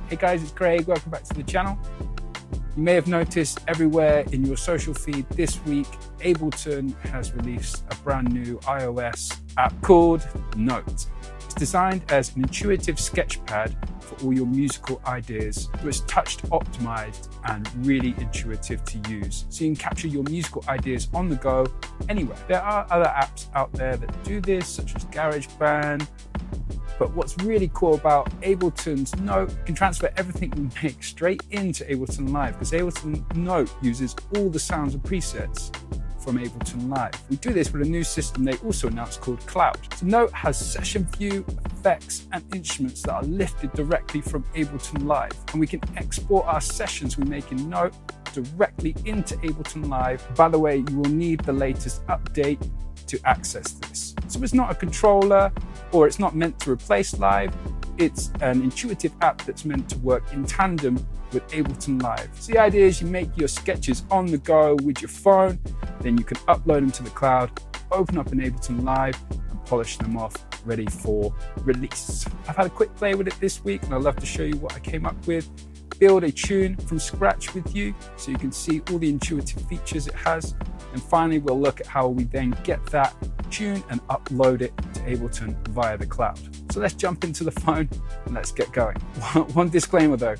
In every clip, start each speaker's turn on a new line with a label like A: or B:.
A: Hey guys, it's Craig. Welcome back to the channel. You may have noticed everywhere in your social feed this week, Ableton has released a brand new iOS app called Note. It's designed as an intuitive sketchpad for all your musical ideas. So it's touch optimized and really intuitive to use. So you can capture your musical ideas on the go anywhere. There are other apps out there that do this, such as GarageBand. But what's really cool about Ableton's Note, you can transfer everything we make straight into Ableton Live, because Ableton Note uses all the sounds and presets from Ableton Live. We do this with a new system they also announced called Cloud. So Note has session view, effects, and instruments that are lifted directly from Ableton Live. And we can export our sessions we make in Note directly into Ableton Live. By the way, you will need the latest update to access this. So it's not a controller, or it's not meant to replace Live. It's an intuitive app that's meant to work in tandem with Ableton Live. So the idea is you make your sketches on the go with your phone, then you can upload them to the cloud, open up an Ableton Live, and polish them off, ready for release. I've had a quick play with it this week, and I'd love to show you what I came up with. Build a tune from scratch with you so you can see all the intuitive features it has. And finally, we'll look at how we then get that tune and upload it to Ableton via the cloud. So let's jump into the phone and let's get going. One disclaimer though,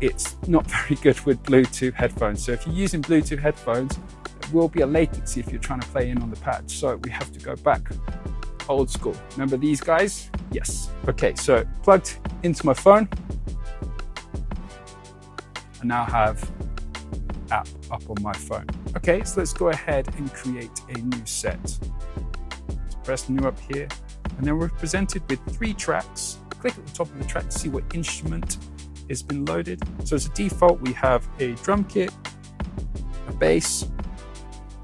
A: it's not very good with Bluetooth headphones. So if you're using Bluetooth headphones, there will be a latency if you're trying to play in on the pad. So we have to go back old school. Remember these guys? Yes. Okay, so plugged into my phone. I now have app up on my phone. Okay, so let's go ahead and create a new set. So press new up here, and then we're presented with 3 tracks. Click at the top of the track to see what instrument has been loaded. So as a default, we have a drum kit, a bass,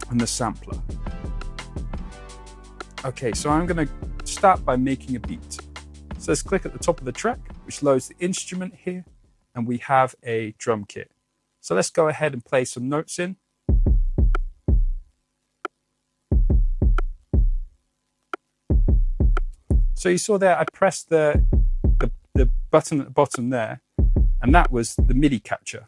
A: and the sampler. Okay, so I'm gonna start by making a beat. So let's click at the top of the track, which loads the instrument here, and we have a drum kit. So let's go ahead and play some notes in. So you saw there, I pressed the button at the bottom there, and that was the Midi capture.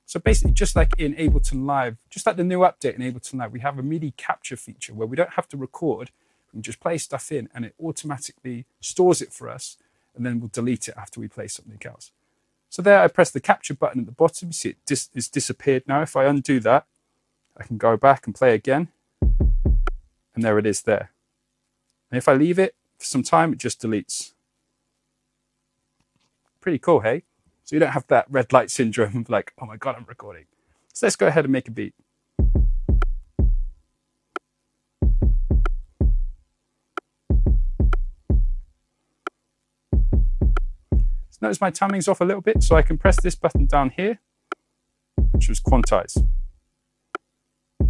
A: So basically, just like in Ableton Live, just like the new update in Ableton Live, we have a Midi capture feature where we don't have to record, we can just play stuff in and it automatically stores it for us, and then we'll delete it after we play something else. So there I press the capture button at the bottom. You see it is disappeared now. If I undo that, I can go back and play again. And there it is there. And if I leave it for some time, it just deletes. Pretty cool, hey? So you don't have that red light syndrome of like, oh my God, I'm recording. So let's go ahead and make a beat. Notice my timing's off a little bit, so I can press this button down here, which was quantize. I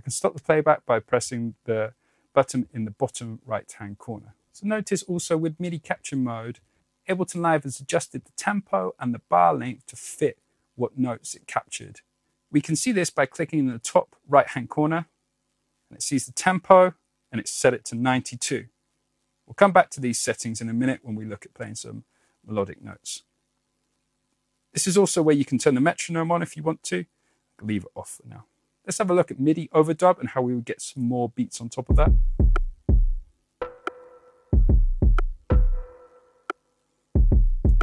A: can stop the playback by pressing the button in the bottom right-hand corner. So notice also with MIDI capture mode, Ableton Live has adjusted the tempo and the bar length to fit what notes it captured. We can see this by clicking in the top right-hand corner, and it sees the tempo, and it's set it to 92. We'll come back to these settings in a minute when we look at playing some melodic notes. This is also where you can turn the metronome on if you want to. I'll leave it off for now. Let's have a look at MIDI overdub and how we would get some more beats on top of that.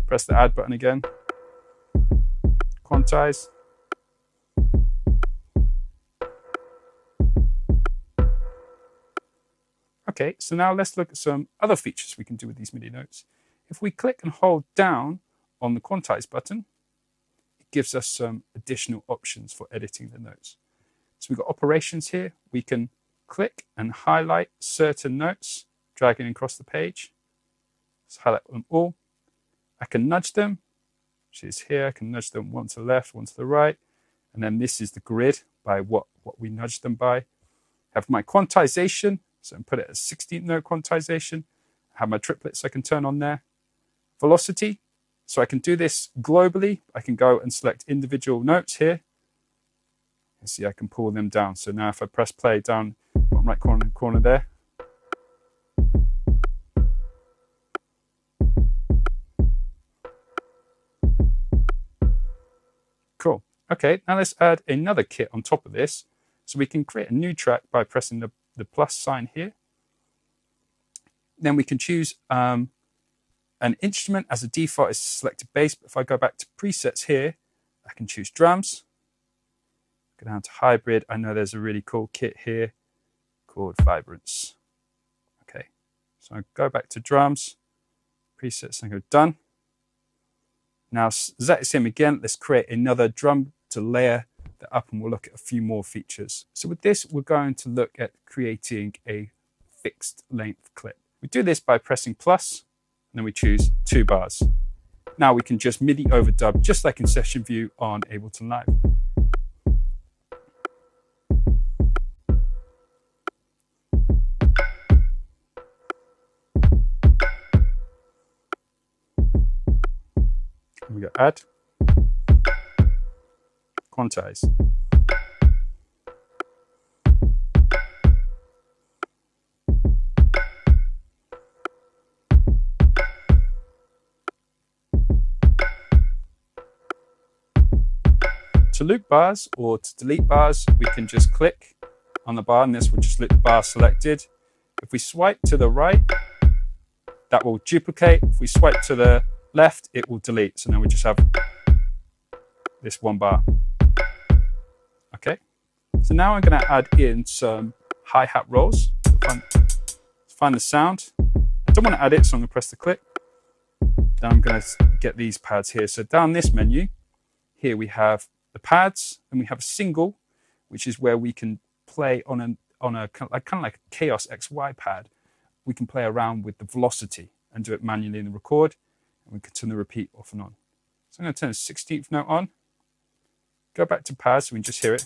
A: Press the add button again. Quantize. Okay, so now let's look at some other features we can do with these MIDI notes. If we click and hold down on the quantize button, it gives us some additional options for editing the notes. So we've got operations here. We can click and highlight certain notes, dragging across the page. Let's highlight them all. I can nudge them, which is here. I can nudge them one to the left, one to the right. And then this is the grid by what we nudge them by. I have my quantization. So I can put it as 16th note quantization. I have my triplets I can turn on there. Velocity. So I can do this globally. I can go and select individual notes here. You see I can pull them down. So now if I press play down bottom right corner there, Okay, now let's add another kit on top of this. So we can create a new track by pressing the plus sign here. Then we can choose an instrument. As a default is selected bass, but if I go back to presets here, I can choose drums. Go down to hybrid. I know there's a really cool kit here called Vibrance. Okay, so I go back to drums, presets, and go done. Now ZSM again, let's create another drum to layer that up, and we'll look at a few more features. So with this, we're going to look at creating a fixed length clip. We do this by pressing plus, and then we choose 2 bars. Now we can just MIDI overdub, just like in session view on Ableton Live. And we go add, quantize. To loop bars or to delete bars, we can just click on the bar, and this will just loop the bar selected. If we swipe to the right, that will duplicate. If we swipe to the left, it will delete. So now we just have this 1 bar. Okay, so now I'm going to add in some hi-hat rolls. Find the sound. I don't want to add it, so I'm going to press the click. Then I'm going to get these pads here. So down this menu, here we have the pads, and we have a single, which is where we can play on a kind of like a Chaos XY pad. We can play around with the velocity and do it manually in the record, and we can turn the repeat off and on. So I'm going to turn the 16th note on, go back to pads so we can just hear it.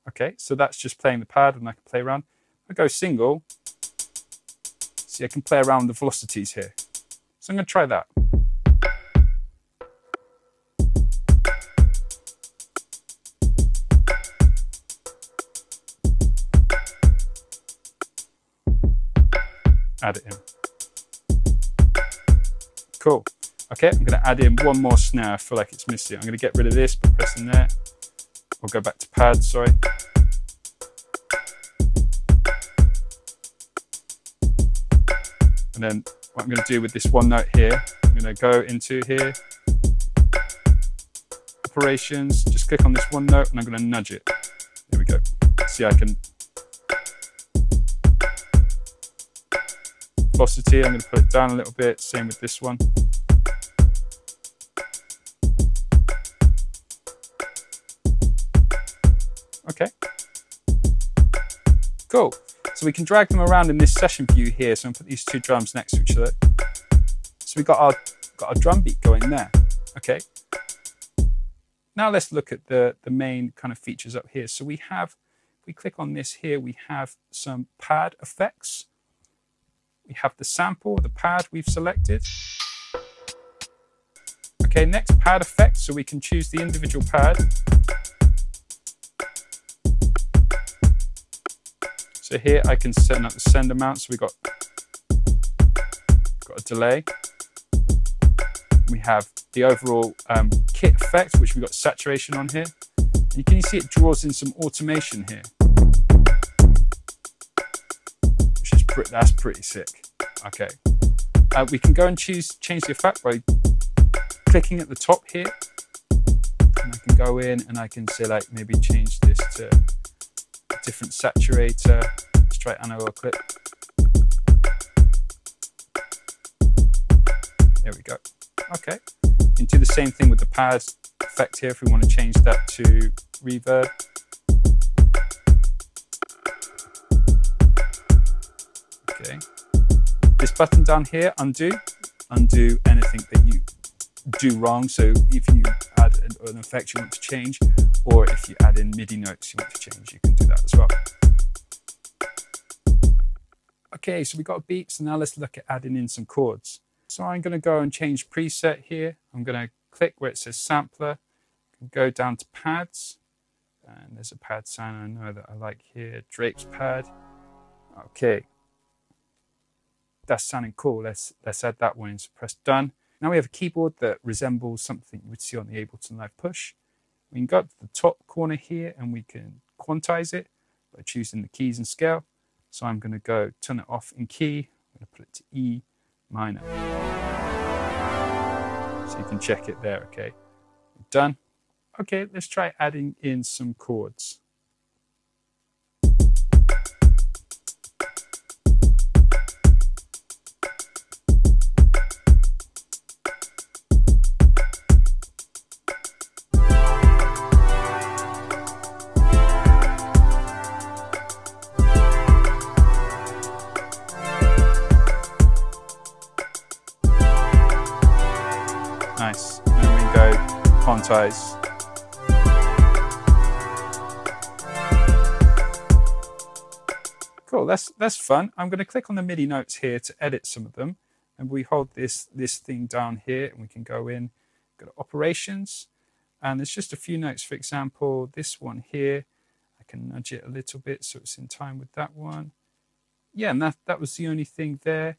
A: Okay, so that's just playing the pad, and I can play around. If I go single, see I can play around the velocities here. So I'm going to try that. Add it in. Cool. Okay, I'm going to add in 1 more snare. I feel like it's missing. I'm going to get rid of this by pressing there. We'll go back to pads, sorry. And then what I'm going to do with this 1 note here, I'm going to go into here, operations, just click on this 1 note, and I'm going to nudge it. There we go. See, I can velocity, I'm going to put it down a little bit, same with this one. Okay, cool. So we can drag them around in this session view here. So I'm going to put these 2 drums next to each other. So we got our drum beat going there. Okay. Now let's look at the main kind of features up here. So we have, if we click on this here, we have some pad effects. We have the sample, the pad we've selected. Okay, next pad effect. So we can choose the individual pad. So here I can set up the send amount. So we've got a delay. We have the overall kit effect, which we've got saturation on here. And you can see it draws in some automation here, which is that's pretty sick. Okay, we can go and change the effect by clicking at the top here, and I can go in and I can say like maybe change this to a different saturator. Let's try analog clip. There we go. Okay, you can do the same thing with the pad effect here if we want to change that to reverb. Okay, this button down here, undo anything that you do wrong. So if you add an effect you want to change, or if you add in MIDI notes you want to change, you can do that as well. Okay, so we got a beat, so now let's look at adding in some chords. So I'm going to go and change preset here. I'm going to click where it says sampler, go down to pads, and there's a pad sound I know that I like here, Drake's pad. Okay, that's sounding cool. Let's add that one in. So press done. Now we have a keyboard that resembles something you would see on the Ableton Live Push. We can go up to the top corner here and we can quantize it by choosing the keys and scale. So I'm going to go turn it off in key. I'm going to put it to E minor. So you can check it there, okay? Done. Okay, let's try adding in some chords. Nice. And then we go quantize. Cool, that's fun. I'm going to click on the MIDI notes here to edit some of them. And we hold this thing down here and we can go in, go to operations. And there's just a few notes. For example, this one here, I can nudge it a little bit so it's in time with that one. Yeah, and that was the only thing there.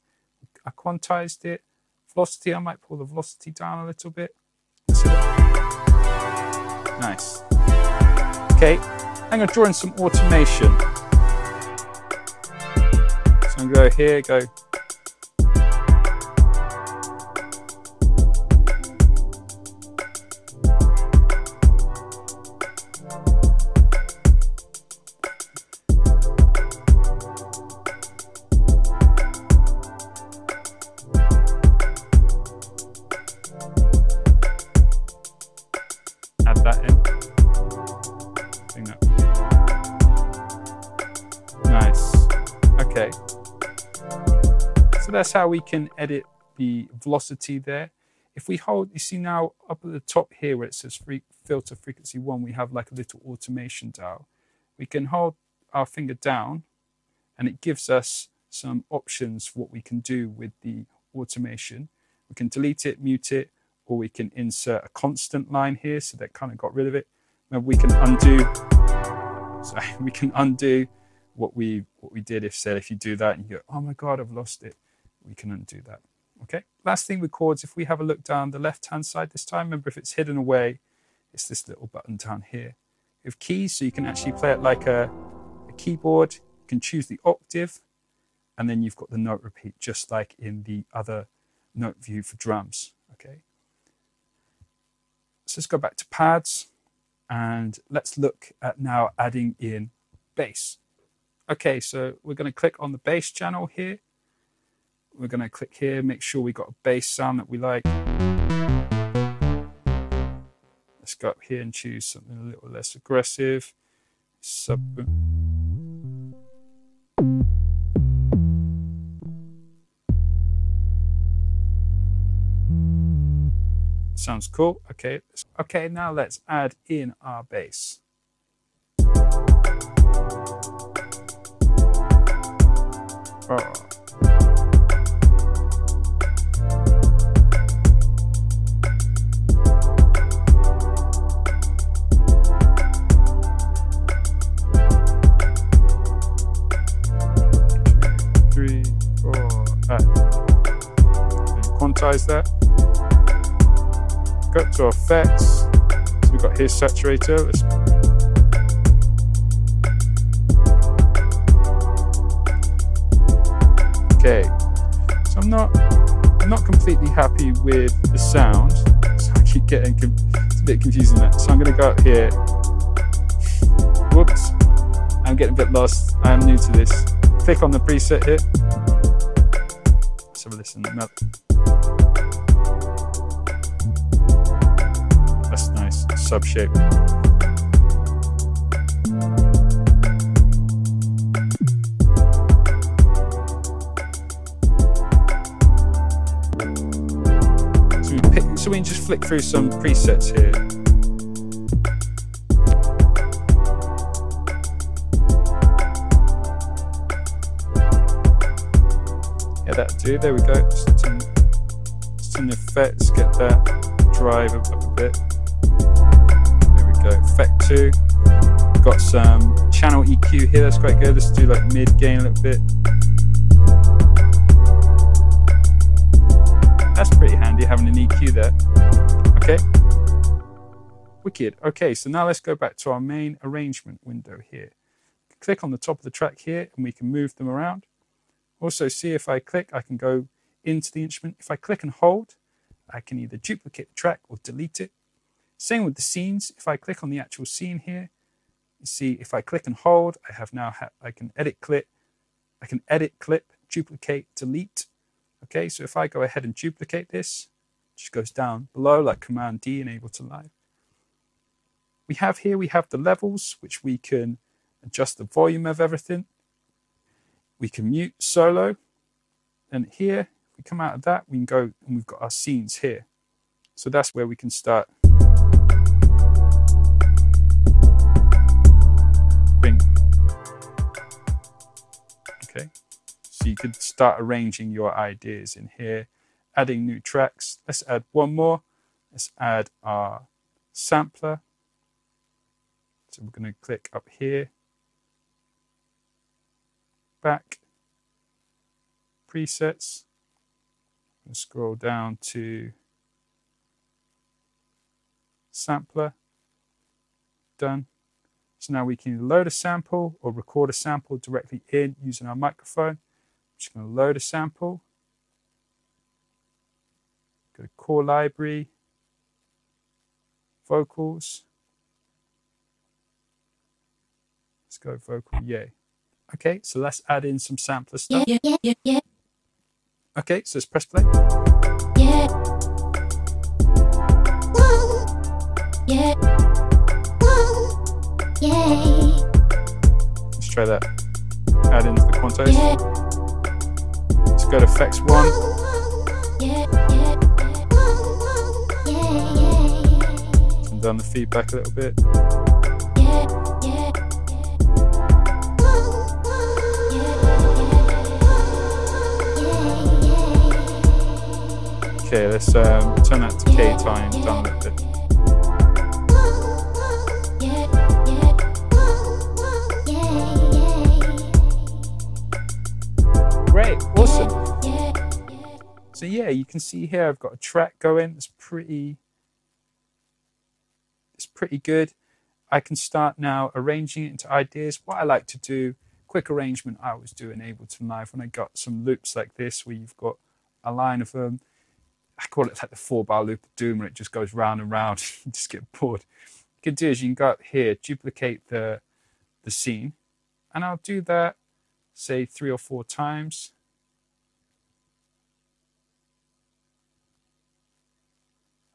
A: I quantized it. Velocity, I might pull the velocity down a little bit. Nice. Okay, I'm going to draw in some automation. So I'm going to go here, go. Add that in. Bring that. Nice. Okay. So that's how we can edit the velocity there. If we hold, you see now up at the top here where it says filter frequency 1, we have like a little automation dial. We can hold our finger down and it gives us some options what we can do with the automation. We can delete it, mute it, or we can insert a constant line here, so that kind of got rid of it. Maybe we can undo. Sorry, we can undo what we did. If you do that and you go, oh my God, I've lost it, we can undo that. Okay. Last thing with chords, if we have a look down the left-hand side this time, remember if it's hidden away, it's this little button down here. We have keys, so you can actually play it like a keyboard. You can choose the octave, and then you've got the note repeat, just like in the other note view for drums. Okay. So let's go back to pads and let's look at now adding in bass. Okay, so we're going to click on the bass channel here. We're going to click here, make sure we got a bass sound that we like. Let's go up here and choose something a little less aggressive. Sub. Sounds cool. Okay. Okay, now let's add in our bass. Oh. Three, four, add. And quantize that. Go to effects. So we've got here saturator. Okay. So I'm not completely happy with the sound. So I keep getting it's a bit confusing that. So I'm going to go up here. Whoops. I'm getting a bit lost. I am new to this. Click on the preset here. Let's have a listen. That's nice, sub shape. So we can just flick through some presets here. Yeah, that'll do. There we go. Just turn the effects, get that drive up a bit. Go effect 2. Got some channel EQ here, that's quite good. Let's do like mid gain a little bit. That's pretty handy. really having an EQ there. Okay. Wicked. Okay, so now let's go back to our main arrangement window here. Click on the top of the track here and we can move them around. Also, see if I click, I can go into the instrument. If I click and hold, I can either duplicate the track or delete it. Same with the scenes. If I click on the actual scene here, you see if I click and hold, I can edit clip, duplicate, delete. Okay, so if I go ahead and duplicate this, it just goes down below like Command D in Ableton Live. We have the levels, which we can adjust the volume of everything. We can mute solo. And here, if we come out of that, we can go and we've got our scenes here. So that's where we can start. Bing. Okay. So you could start arranging your ideas in here, adding new tracks. Let's add one more. Let's add our sampler. So we're going to click up here, back, presets, and scroll down to sampler, done. So now we can load a sample or record a sample directly in using our microphone. I'm just going to load a sample, go to core library, vocals. Let's go vocal, yay. Okay, so let's add in some sampler stuff. Yeah. Okay, so let's press play. Yeah. Yeah. Yay. Let's try that. Add into the quantos. Yeah. Let's go to effects 1. Yeah. Turn down the feedback a little bit. Okay, let's turn that to K time down a little bit. Great, awesome. So yeah, you can see here I've got a track going. It's pretty good. I can start now arranging it into ideas. What I like to do, quick arrangement I always do in Ableton Live when I got some loops like this where you've got a line of them. I call it like the 4-bar loop of doom where it just goes round and round. You just get bored. What you can do is you can go up here, duplicate the scene, and I'll do that, say 3 or 4 times.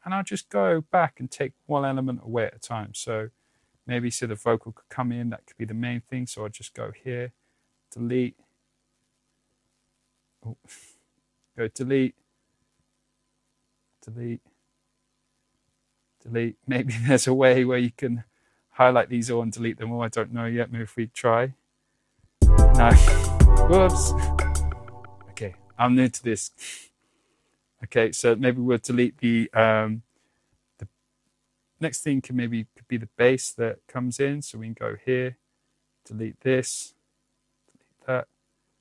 A: And I'll just go back and take one element away at a time. So maybe the vocal could come in, that could be the main thing. So I'll just go here, delete, go delete, delete, delete. Maybe there's a way where you can highlight these all and delete them all. I don't know yet. Maybe if we try. No. Whoops. Okay, I'm new to this. Okay, so maybe we'll delete the next thing could be the bass that comes in. So we can go here, delete this, delete that.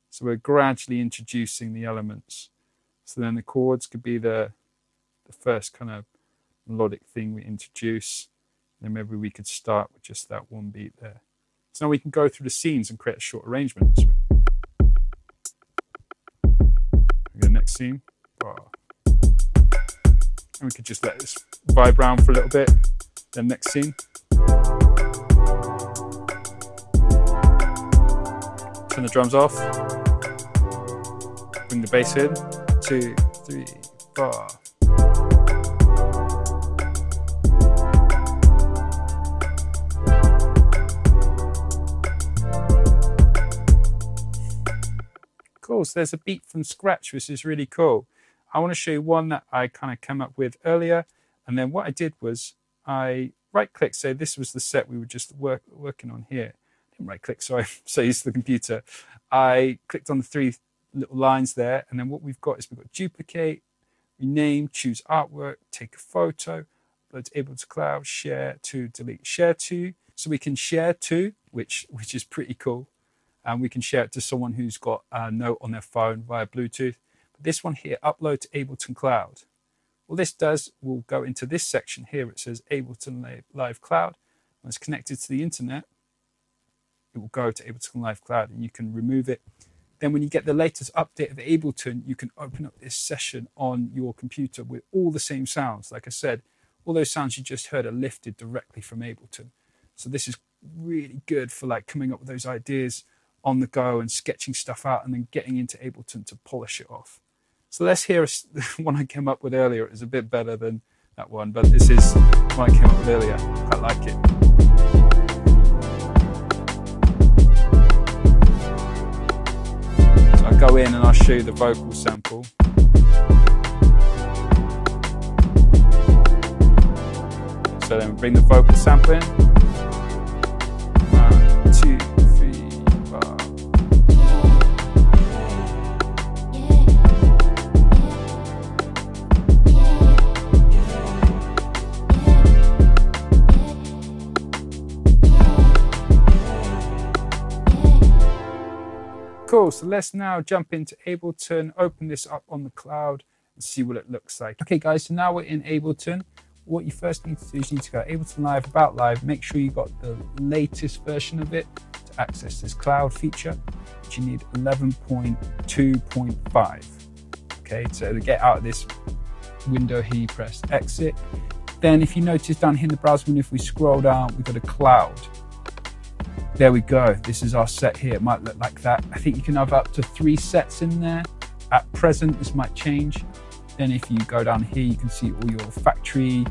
A: So we're gradually introducing the elements. So then the chords could be the first kind of melodic thing we introduce. And then maybe we could start with just that one beat there. So now we can go through the scenes and create a short arrangement. So we go next scene. And we could just let this vibe around for a little bit. Then next scene. Turn the drums off. Bring the bass in. 2, 3, 4. Cool, so there's a beat from scratch, which is really cool. I want to show you one that I kind of came up with earlier. And then what I did was I right-click, say this was the set we were just working on here. I didn't right-click, sorry, so I used the computer. I clicked on the 3 little lines there. And then what we've got is we've got duplicate, rename, choose artwork, take a photo, upload to Ableton Cloud, share to, delete, share to. So we can share to, which is pretty cool. And we can share it to someone who's got a note on their phone via Bluetooth. But this one here, upload to Ableton Cloud. All this does, we'll go into this section here. It says Ableton Live Cloud. When it's connected to the internet, it will go to Ableton Live Cloud and you can remove it. Then when you get the latest update of Ableton, you can open up this session on your computer with all the same sounds. Like I said, all those sounds you just heard are lifted directly from Ableton. So this is really good for like coming up with those ideas on the go and sketching stuff out and then getting into Ableton to polish it off. So let's hear one I came up with earlier. It was a bit better than that one, but this is one I came up with earlier. I quite like it. So I'll go in and I'll show you the vocal sample. So then we bring the vocal sample in. 1, 2, 3, 4. Cool, so let's now jump into Ableton, open this up on the cloud and see what it looks like. Okay guys, so now we're in Ableton. What you first need to do is you need to go Ableton Live, About Live, make sure you got the latest version of it to access this cloud feature, which you need 11.2.5. Okay, so to get out of this window here, you press exit. Then if you notice down here in the browser window, if we scroll down, we've got a cloud. There we go. This is our set here. It might look like that. I think you can have up to 3 sets in there. At present, this might change. Then if you go down here, you can see all your factory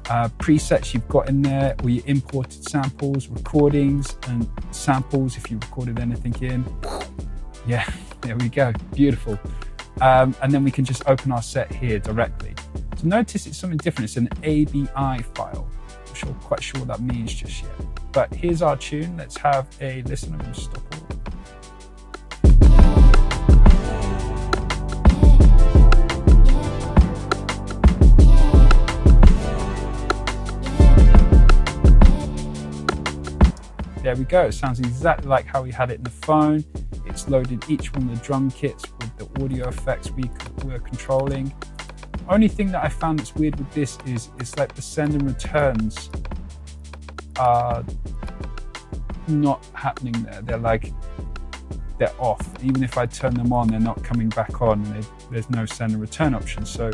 A: presets you've got in there, all your imported samples, recordings and samples if you recorded anything in. Yeah, there we go. Beautiful. And then we can just open our set here directly. So notice it's something different. It's an ABI file. I'm not quite sure what that means just yet. But here's our tune. Let's have a listen. I'm going to stop all. There we go. It sounds exactly like how we had it in the phone. It's loaded each one of the drum kits with the audio effects we were controlling. Only thing that I found that's weird with this is it's like the send and returns are not happening there. They're off. Even if I turn them on, they're not coming back on. There's no send and return option. So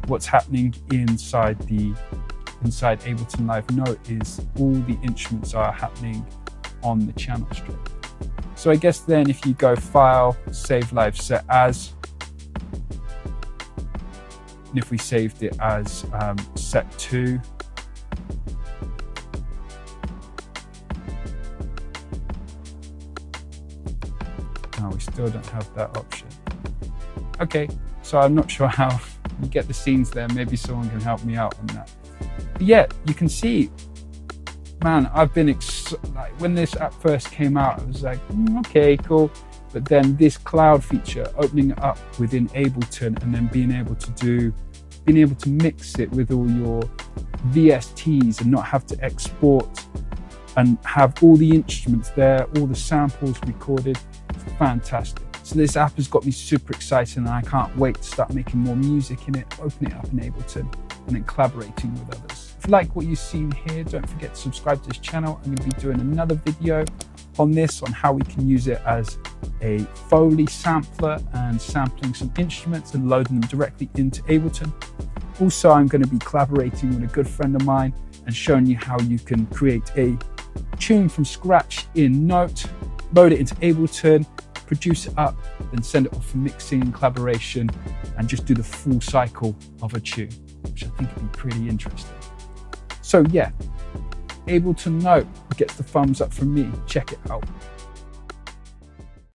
A: what's happening inside Ableton Live Note is all the instruments are happening on the channel strip. So I guess then if you go File, Save Live Set As, and if we saved it as Set 2, no, we still don't have that option. Okay, so I'm not sure how you get the scenes there. Maybe someone can help me out on that. But yeah, you can see, man, I've been like when this app first came out, I was like, okay, cool. But then this cloud feature, opening it up within Ableton and then being able to mix it with all your VSTs and not have to export and have all the instruments there, all the samples recorded, it's fantastic. So this app has got me super excited and I can't wait to start making more music in it, open it up in Ableton and then collaborating with others. If you like what you've seen here, don't forget to subscribe to this channel. I'm going to be doing another video on this, on how we can use it as a Foley sampler and sampling some instruments and loading them directly into Ableton. Also, I'm going to be collaborating with a good friend of mine and showing you how you can create a tune from scratch in Note, load it into Ableton, produce it up, then send it off for mixing and collaboration and just do the full cycle of a tune, which I think would be pretty interesting. So yeah, Ableton Note gets the thumbs up from me. Check it out.